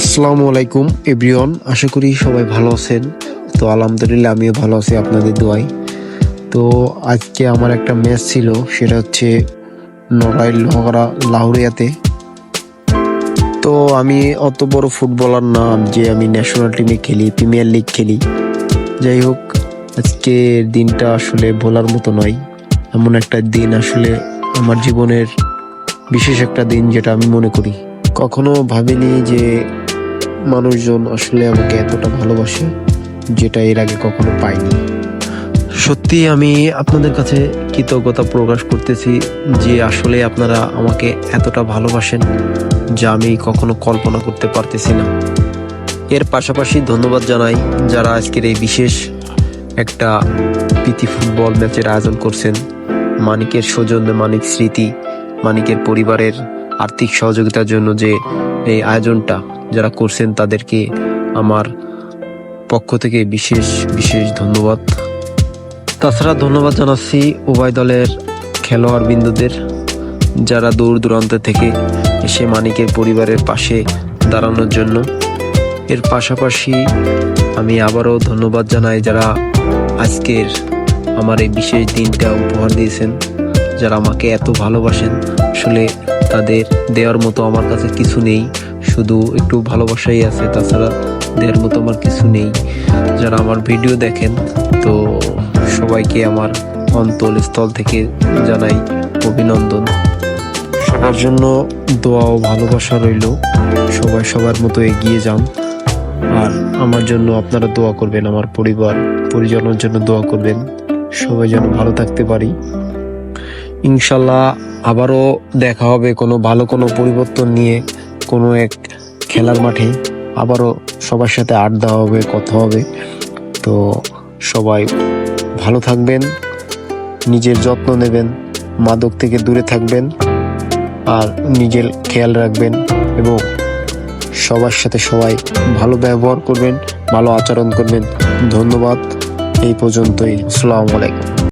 আসসালামু আলাইকুম এভরিওয়ান, আশা করি সবাই ভালো আছেন। তো আলহামদুলিল্লাহ আমিও ভালো আছি আপনাদের দোয়ায়। তো আজকে আমার একটা ম্যাচ ছিল, সেটা হচ্ছে নড়াইল নগরা লাহুরিয়াতে। তো আমি অত বড় ফুটবলার না যে আমি ন্যাশনাল টিমে খেলি, প্রিমিয়ার লিগ খেলি। যাই হোক, আজকের দিনটা আসলে বলার মতো নয়। এমন একটা দিন আসলে আমার জীবনের বিশেষ একটা দিন, যেটা আমি মনে করি। কখনো ভাবিনি যে মানুষজন আসলে আমাকে এতটা ভালোবাসে, যেটা এর আগে কখনো পাইনি। সত্যি আমি আপনাদের কাছে কৃতজ্ঞতা প্রকাশ করতেছি যে আসলে আপনারা আমাকে এতটা ভালোবাসেন, যা আমি কখনো কল্পনা করতে পারতেছি না। এর পাশাপাশি ধন্যবাদ জানাই যারা আজকের এই বিশেষ একটা প্রীতি ফুটবল ম্যাচের আয়োজন করছেন। মানিকের সৌজন্যে, মানিক স্মৃতি, মানিকের পরিবারের আর্থিক সহযোগিতার জন্য যে এই আয়োজনটা যারা করছেন, তাদেরকে আমার পক্ষ থেকে বিশেষ বিশেষ ধন্যবাদ। তাছাড়া ধন্যবাদ জানাচ্ছি উভয় দলের খেলোয়াড় বিন্দুদের, যারা দূর দূরান্ত থেকে এসে মানিকের পরিবারের পাশে দাঁড়ানোর জন্য। এর পাশাপাশি আমি আবারও ধন্যবাদ জানাই যারা আজকের আমার এই বিশেষ দিনটা উপহার দিয়েছেন, যারা আমাকে এত ভালোবাসেন। আসলে তাদের দেওয়ার মতো আমার কাছে কিছু নেই, শুধু একটু ভালোবাসাই আছে, তাছাড়া দেওয়ার মতো আমার কিছু নেই। যারা আমার ভিডিও দেখেন, তো সবাইকে আমার অন্তঃস্থল থেকে জানাই অভিনন্দন। সবার জন্য দোয়া ও ভালোবাসা রইল। সবাই সবার মতো এগিয়ে যান, আর আমার জন্য আপনারা দোয়া করবেন, আমার পরিবার পরিজনের জন্য দোয়া করবেন, সবাই যেন ভালো থাকতে পারি। ইনশাল্লাহ আবারও দেখা হবে কোনো ভালো কোনো পরিবর্তন নিয়ে, কোনো এক খেলার মাঠে আবারও সবার সাথে আড্ডা হবে, কথা হবে। তো সবাই ভালো থাকবেন, নিজের যত্ন নেবেন, মাদক থেকে দূরে থাকবেন, আর নিজের খেয়াল রাখবেন, এবং সবার সাথে সবাই ভালো ব্যবহার করবেন, ভালো আচরণ করবেন। ধন্যবাদ, এই পর্যন্তই। আসসালামু আলাইকুম।